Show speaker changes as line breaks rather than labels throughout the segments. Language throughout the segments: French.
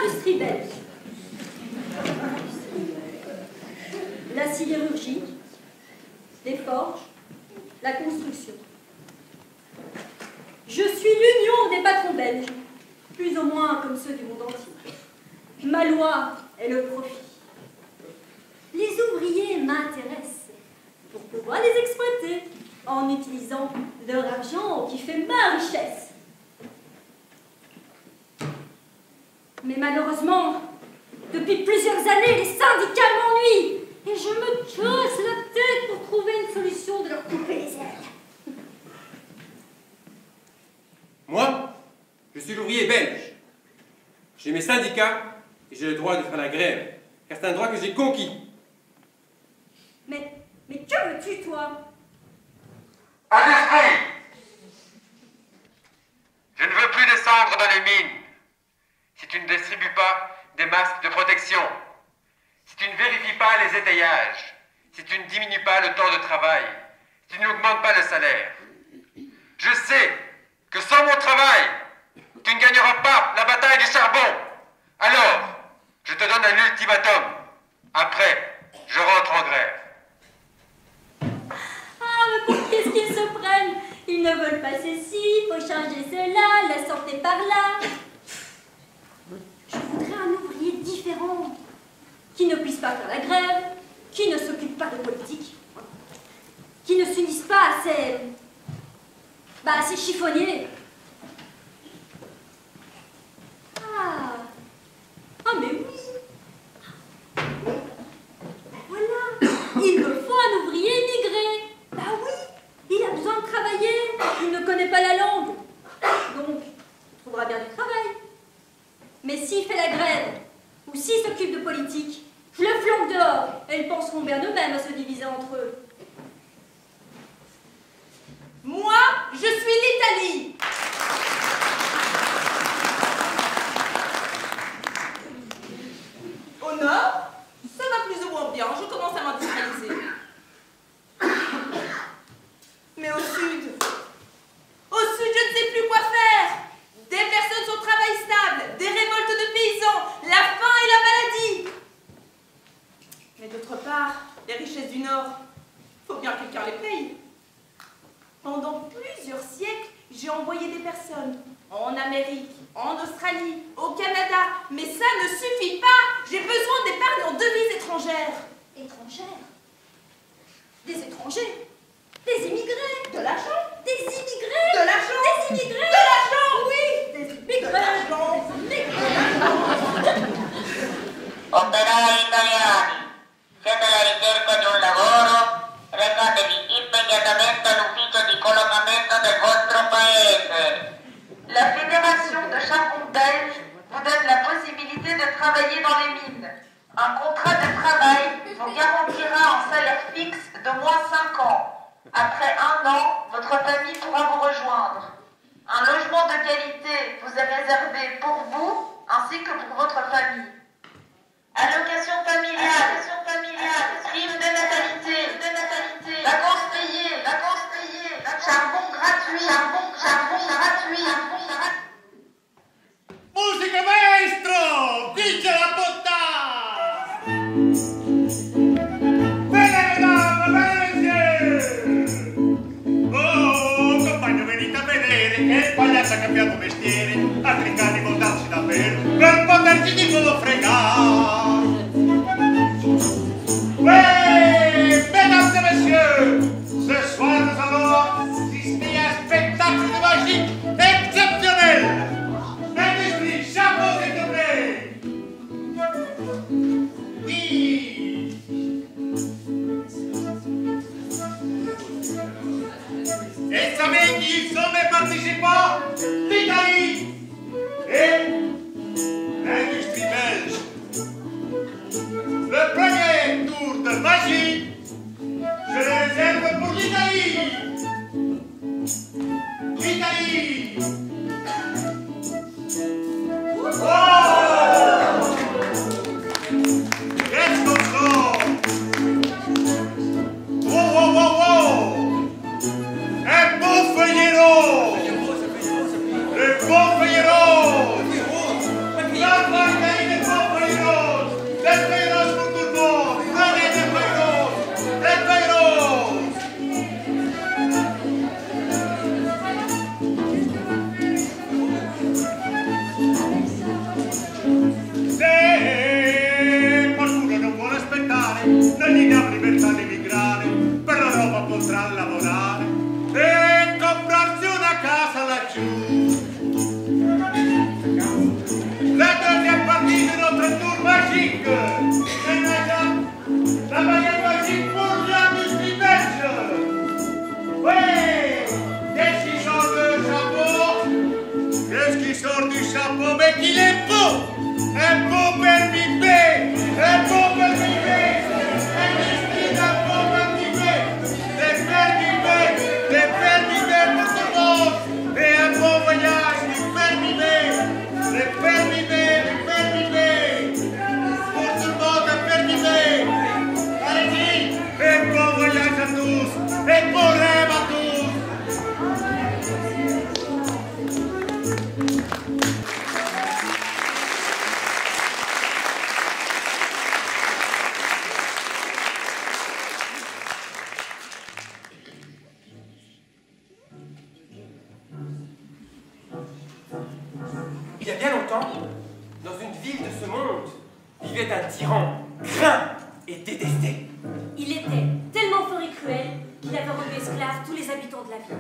l'industrie belge. La sidérurgie, les forges, la construction. Je suis l'union des patrons belges, plus ou moins comme ceux du monde entier. Ma loi est le profit. Les ouvriers m'intéressent pour pouvoir les exploiter en utilisant leur argent qui fait ma richesse. Mais malheureusement, depuis plusieurs années, les syndicats m'ennuient et je me casse la tête pour trouver une solution de leur couper les ailes.
Moi, je suis l'ouvrier belge. J'ai mes syndicats et j'ai le droit de faire la grève, car c'est un droit que j'ai conquis.
Mais que veux-tu, toi?
Industrie! Je ne veux plus descendre dans les mines. Si tu ne distribues pas des masques de protection, si tu ne vérifies pas les étayages, si tu ne diminues pas le temps de travail, si tu n'augmentes pas le salaire, je sais que sans mon travail, tu ne gagneras pas la bataille du charbon. Alors, je te donne un ultimatum. Après, je rentre en grève.
Ah, mais pour qu'est-ce qu'ils se prennent? Ils ne veulent pas ceci, il faut changer cela, la sortez par là. Je voudrais un ouvrier différent, qui ne puisse pas faire la grève, qui ne s'occupe pas de politique, qui ne s'unisse pas à ces chiffonniers. Ah, mais oui. Voilà, il me faut un ouvrier immigré. Bah oui, il a besoin de travailler, il ne connaît pas la langue. Donc, il trouvera bien du travail. Mais s'il fait la grève, ou s'il s'occupe de politique, je le flanque dehors, et ils penseront bien eux-mêmes à se diviser entre eux.
Moi, je suis l'Italie. Au nord, ça va plus ou moins bien, je commence à m'industrialiser. Mais au sud, je ne sais plus quoi faire. Des personnes sans travail stable, des révoltes de paysans, la faim et la maladie. Mais d'autre part, les richesses du Nord, faut bien que quelqu'un les paye. Pendant plusieurs siècles, j'ai envoyé des personnes en Amérique, en Australie, au Canada, mais ça ne suffit pas. J'ai besoin d'épargne en devises étrangères.
Étrangères? Des étrangers? Des immigrés?
De l'argent?
Des immigrés?
De l'argent?
Des immigrés?
De l'argent, oui!
Des immigrés?
De l'argent!
Operai italiani, siete alla ricerca di un lavoro? Recatevi immediatamente all'ufficio di collocamento del vostro paese. La Fédération de charbon belge vous donne la possibilité de travailler dans les mines. Un contrat de travail vous garantira un salaire fixe d'au moins 5 ans. Après 1 an, votre famille pourra vous rejoindre. Un logement de qualité vous est réservé pour vous ainsi que pour votre famille. Allocation familiale, prime de natalité, vacances payées, charbon gratuit,
Musica maestro! Qui c'è la bontà! Bene madame, bene monsieur! Oh, compagno, venite a vedere che il pagliaccio ha cambiato mestiere, altri cani voltarsi davvero per poterci di quello fregare. Mesdames et messieurs, ce soir nous allons assister à un spectacle de magie exceptionnel. L'industrie, chapeau s'il te plaît. Oui. Et savez qui sont mes participants? L'Italie et l'industrie belge. Le premier tour de magie, je le réserve pour l'Italie. L'Italie. Oh! Qu'est-ce qu'on sort? Wow, wow, wow, wow! Un beau feuillet rose! Le beau feuillet rose! La bataille La deuxième partie de notre tour magique. La baguette magique pour l'industrie belge. Oui, qu'est-ce qui sort du chapeau? Qu'est-ce qui sort du chapeau? Mais qu'il est beau! Un beau permis B! Un beau permis B! Industrie d'un beau permis B! Des permis B! Des permis B pour tout le monde! Et un bon voyage du permis B! Les permis B! Les permis B! Pour tout le monde, un permis B! Allez-y! Et bon voyage à tous! Et bon rêve à tous!
Il y a bien longtemps, dans une ville de ce monde, vivait un tyran, craint et détesté.
Il était tellement fort et cruel qu'il avait rendu esclaves tous les habitants de la ville.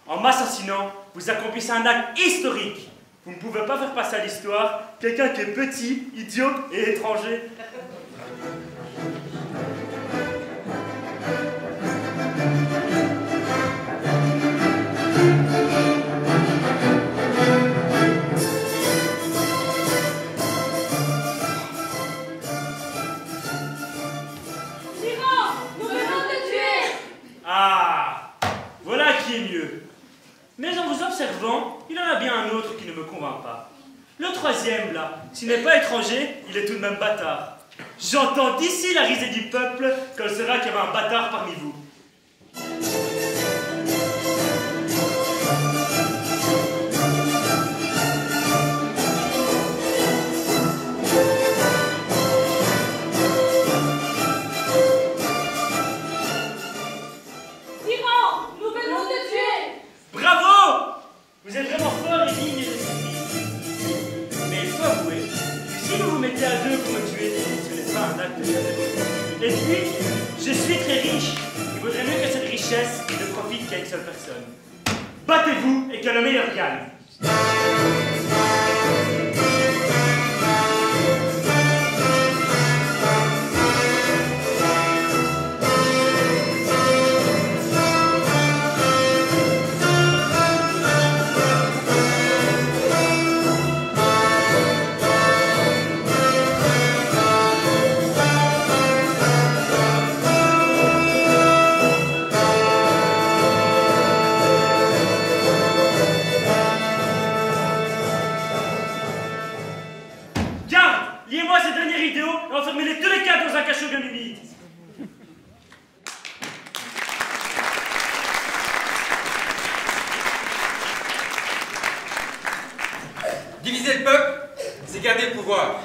En m'assassinant, vous accomplissez un acte historique. Vous ne pouvez pas faire passer à l'histoire quelqu'un qui est petit, idiot et étranger.
Tyran, nous venons de te tuer!
Ah, voilà qui est mieux. Mais en vous observant, il y en a bien un autre qui ne me convainc pas. Le troisième, là, s'il n'est pas étranger, il est tout de même bâtard. J'entends d'ici la risée du peuple quand il sera qu'il y avait un bâtard parmi vous.
Tyran, nous venons de te tuer!
Bravo! Vous êtes vraiment fort et digne de ce Mais il faut avouer que si vous vous mettez à deux pour me tuer, ce n'est pas un acte de générosité. Et puis, je suis très riche. Il vaudrait mieux que cette richesse ne profite qu'à une seule personne. Battez-vous et que le meilleur gagne. Enfermez-les tous les quatre dans un cachot bien humide.
Diviser le peuple, c'est garder le pouvoir.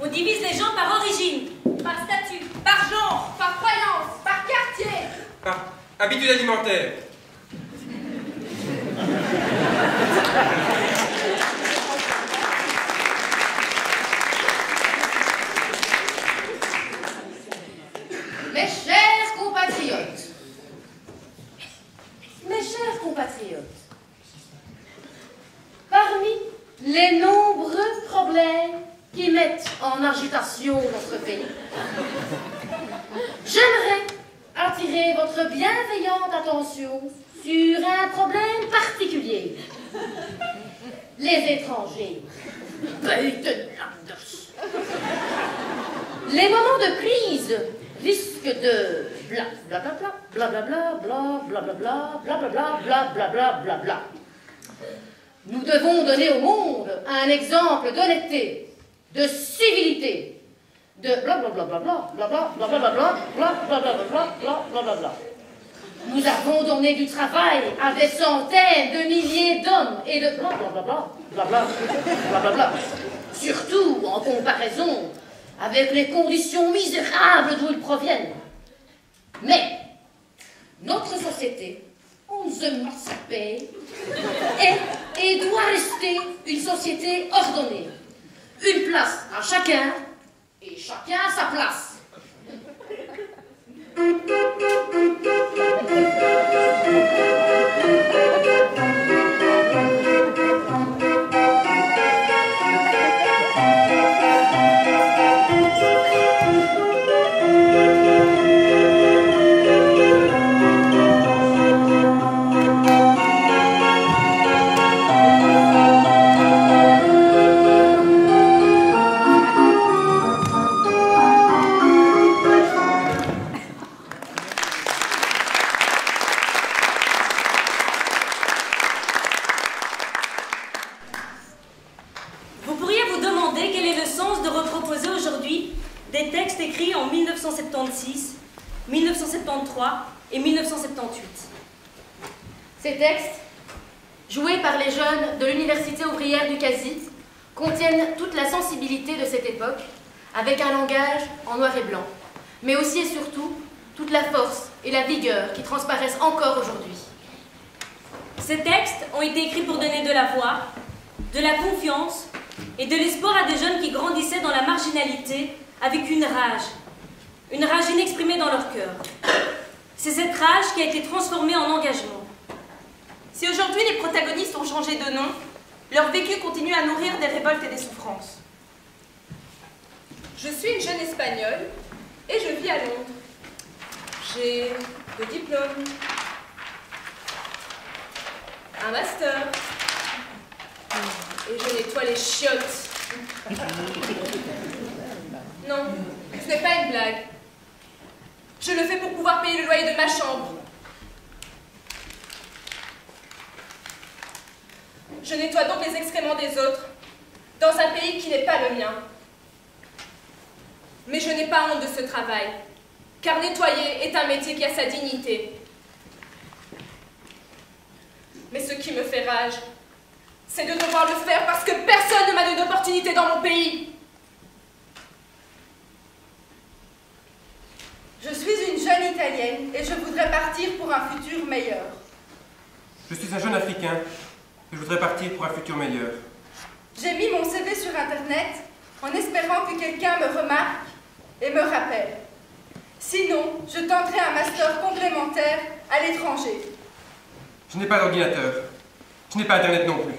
On divise les gens par origine, par statut,
Par genre, par croyance, par quartier.
Par habitude alimentaire.
les nombreux problèmes qui mettent en agitation notre pays, j'aimerais attirer votre bienveillante attention sur un problème particulier. Les étrangers. Les moments de crise risquent de blablabla, blablabla, blablabla, blablabla, blablabla, blablabla. Nous devons donner au monde un exemple d'honnêteté, de civilité, de blablabla, blablabla, blablabla. Nous avons donné du travail à des centaines de milliers d'hommes et de blablabla, blablabla, surtout en comparaison avec les conditions misérables d'où ils proviennent. Mais notre société, on se paye, est et doit rester une société ordonnée. Une place à chacun et chacun sa place.
des textes écrits en 1976, 1973 et 1978.
Ces textes, joués par les jeunes de l'Université ouvrière du Quasi, contiennent toute la sensibilité de cette époque, avec un langage en noir et blanc, mais aussi et surtout toute la force et la vigueur qui transparaissent encore aujourd'hui.
Ces textes ont été écrits pour donner de la voix, de la confiance et de l'espoir à des jeunes qui grandissaient dans la marginalité avec une rage inexprimée dans leur cœur. C'est cette rage qui a été transformée en engagement.
Si aujourd'hui les protagonistes ont changé de nom, leur vécu continue à nourrir des révoltes et des souffrances. Je suis une jeune Espagnole et je vis à Londres. J'ai 2 diplômes, un master, et je nettoie les chiottes. Non, ce n'est pas une blague. Je le fais pour pouvoir payer le loyer de ma chambre. Je nettoie donc les excréments des autres, dans un pays qui n'est pas le mien. Mais je n'ai pas honte de ce travail, car nettoyer est un métier qui a sa dignité. Mais ce qui me fait rage, c'est de devoir le faire parce que personne ne m'a donné d'opportunité dans mon pays. Je suis une jeune Italienne et je voudrais partir pour un futur meilleur.
Je suis un jeune Africain et je voudrais partir pour un futur meilleur.
J'ai mis mon CV sur Internet en espérant que quelqu'un me remarque et me rappelle. Sinon, je tenterai un master complémentaire à l'étranger.
Je n'ai pas d'ordinateur. Je n'ai pas Internet non plus.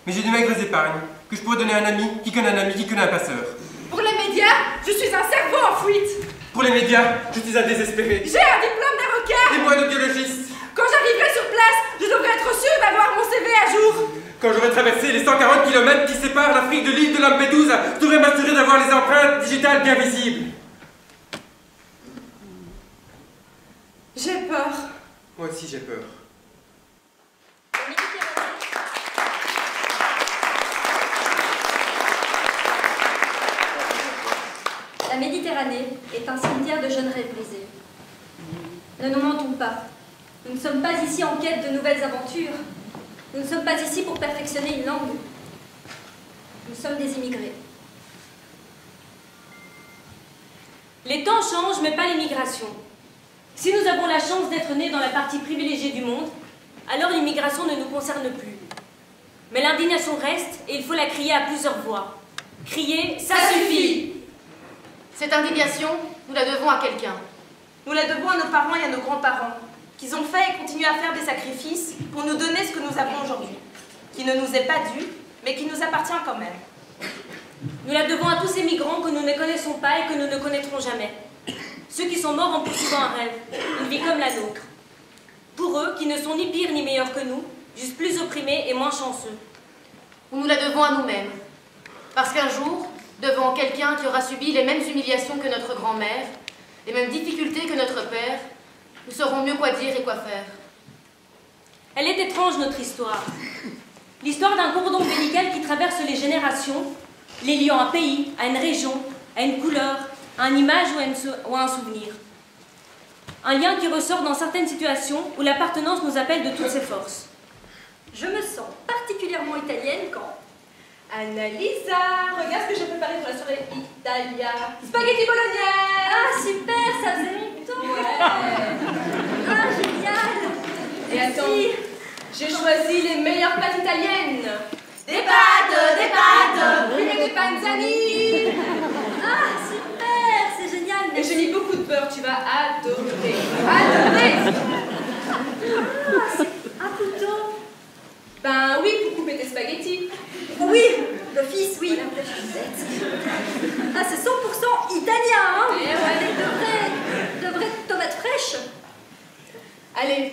Mais j'ai de maigres épargnes que je pourrais donner à un ami qui connaît un ami qui connaît un passeur.
Pour les médias, je suis un cerveau en fuite.
Pour les médias, je suis un désespéré.
J'ai un diplôme d'avocat.
Et moi de biologiste.
Quand j'arriverai sur place, je devrais être sûre d'avoir mon CV à jour.
Quand j'aurai traversé les 140 km qui séparent l'Afrique de l'île de Lampedusa, je devrais m'assurer d'avoir les empreintes digitales bien visibles.
J'ai peur.
Moi aussi j'ai peur.
La Méditerranée est un cimetière de jeunes rêves brisés. Ne nous mentons pas. Nous ne sommes pas ici en quête de nouvelles aventures. Nous ne sommes pas ici pour perfectionner une langue. Nous sommes des immigrés. Les temps changent, mais pas l'immigration. Si nous avons la chance d'être nés dans la partie privilégiée du monde, alors l'immigration ne nous concerne plus. Mais l'indignation reste et il faut la crier à plusieurs voix. Crier, ça suffit!
Cette indignation, nous la devons à quelqu'un.
Nous la devons à nos parents et à nos grands-parents, qui ont fait et continuent à faire des sacrifices pour nous donner ce que nous avons aujourd'hui, qui ne nous est pas dû mais qui nous appartient quand même.
Nous la devons à tous ces migrants que nous ne connaissons pas et que nous ne connaîtrons jamais. Ceux qui sont morts en poursuivant un rêve, une vie comme la nôtre. Pour eux, qui ne sont ni pires ni meilleurs que nous, juste plus opprimés et moins chanceux.
Nous la devons à nous-mêmes. Parce qu'un jour, devant quelqu'un qui aura subi les mêmes humiliations que notre grand-mère, les mêmes difficultés que notre père, nous saurons mieux quoi dire et quoi faire.
Elle est étrange, notre histoire. L'histoire d'un cordon ombilical qui traverse les générations, les liant à un pays, à une région, à une couleur, à une image ou à un souvenir. Un lien qui ressort dans certaines situations où l'appartenance nous appelle de toutes ses forces.
Je me sens particulièrement italienne quand...
Annalisa, regarde ce que j'ai préparé pour la soirée Italia. Spaghetti bolognaise.
Ah, super, ça faisait longtemps.
Ouais.
Ah, génial.
Et attends, j'ai choisi les meilleures pâtes italiennes. Des pâtes, brûlées de panzani.
Ah, super, c'est génial.
Et j'ai mis beaucoup de beurre, tu vas adorer.
Ah, c'est un couteau.
Ben oui, pour couper tes spaghettis.
Oui, d'office, oui. Ah, c'est 100% italien, hein.
Eh ouais.
Avec de vraies tomates fraîches.
Allez,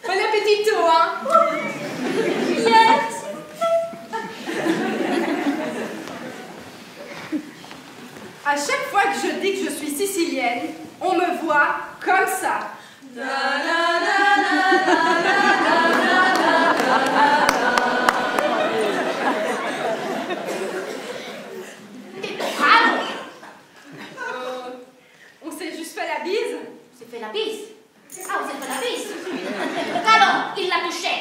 bon appétito, hein.
Yes.
À chaque fois que je dis que je suis sicilienne, on me voit comme ça. On s'est juste fait la bise.
On s'est fait la bise. Ah, on s'est fait la bise. Le galon, il l'a touché.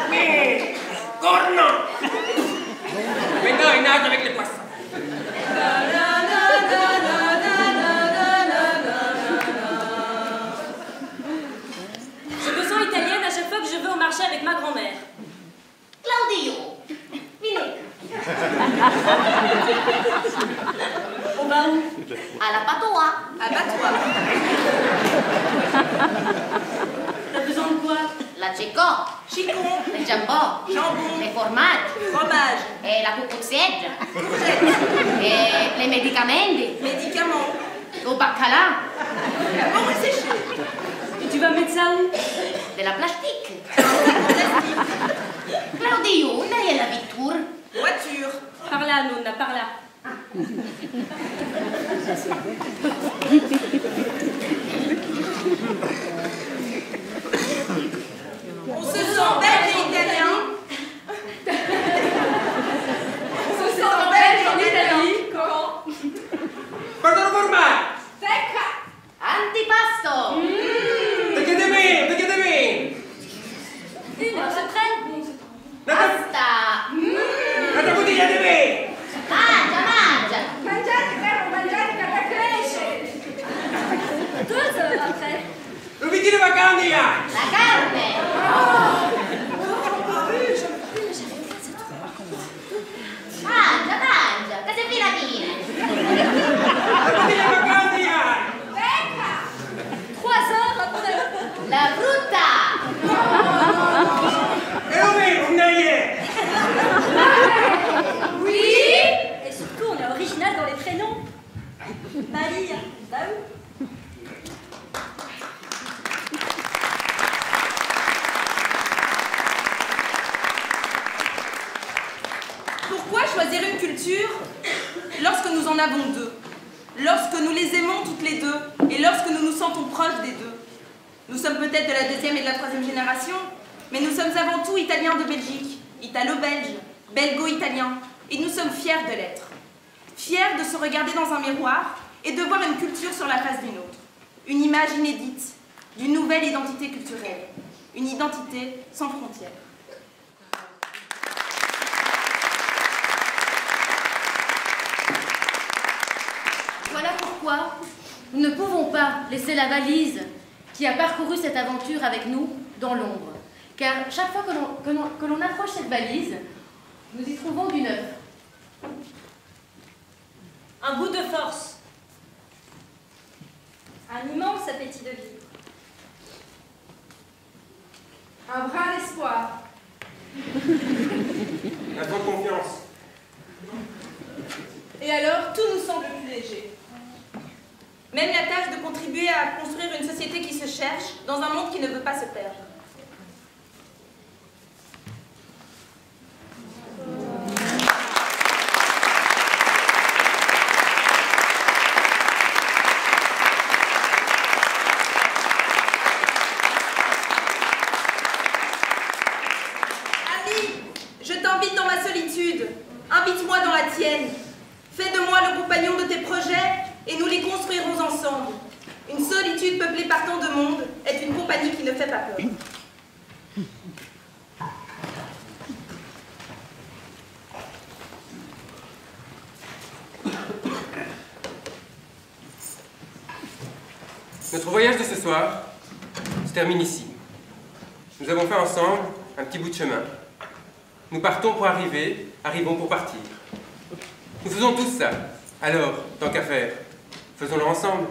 Mais, corno! Maintenant, il nage avec les poissons.
Je me sens italienne à chaque fois que je vais au marché avec ma grand-mère.
Claudio, venez.
On va où?
À la patois.
Abat-toi.
T'as besoin de quoi?
La chico,
Chicon,
le jambon,
jambon,
les fromages,
fromage,
et la cucuzzette, et les médicaments,
médicaments,
le bacala,
bon séché,
Et tu vas mettre ça où?
de la plastique. Claudio, lei è la vettura?
voiture.
Par là, Nonna, par là.
On se sent belge et italien. On se sent belge en Italie quand...
Guarda formale!
Secca.
Antipasto!
Perché devi?
Une heure se traîne.
Pasta!
Guarda bottiglia devi!
Mangia!
Mangiate, caro, mangiate, che cresce.
2 heures après.
Lo bicchiere vacandia!
La carne! Mangia! Che sei fine!
La bottiglia vacandia!
3 heures après.
La frutta!
E lo vedi, Naie!
Oui. Et surtout, on est original dans les prénoms. Maria, bah où?
Pourquoi choisir une culture lorsque nous en avons deux? Lorsque nous les aimons toutes les deux et lorsque nous nous sentons proches des deux? Nous sommes peut-être de la 2e et de la 3e génération, mais nous sommes avant tout italiens de Belgique, italo-belges, belgo-italiens, et nous sommes fiers de l'être. Fiers de se regarder dans un miroir et de voir une culture sur la face d'une autre. Une image inédite d'une nouvelle identité culturelle. Une identité sans frontières.
Voilà pourquoi nous ne pouvons pas laisser la valise qui a parcouru cette aventure avec nous dans l'ombre. Car chaque fois que l'on approche cette valise, nous y trouvons du neuf.
Un goût de force.
Un immense appétit de vivre.
Un brin d'espoir.
Un fond de confiance.
Et alors, tout nous semble plus léger. Même la tâche de contribuer à construire une société qui se cherche dans un monde qui ne veut pas se perdre. Je t'invite dans ma solitude, invite-moi dans la tienne. Fais de moi le compagnon de tes projets et nous les construirons ensemble. Une solitude peuplée par tant de monde est une compagnie qui ne fait pas peur.
Notre voyage de ce soir se termine ici. Nous avons fait ensemble un petit bout de chemin. Nous partons pour arriver, arrivons pour partir. Nous faisons tous ça. Alors, tant qu'à faire, faisons-le ensemble.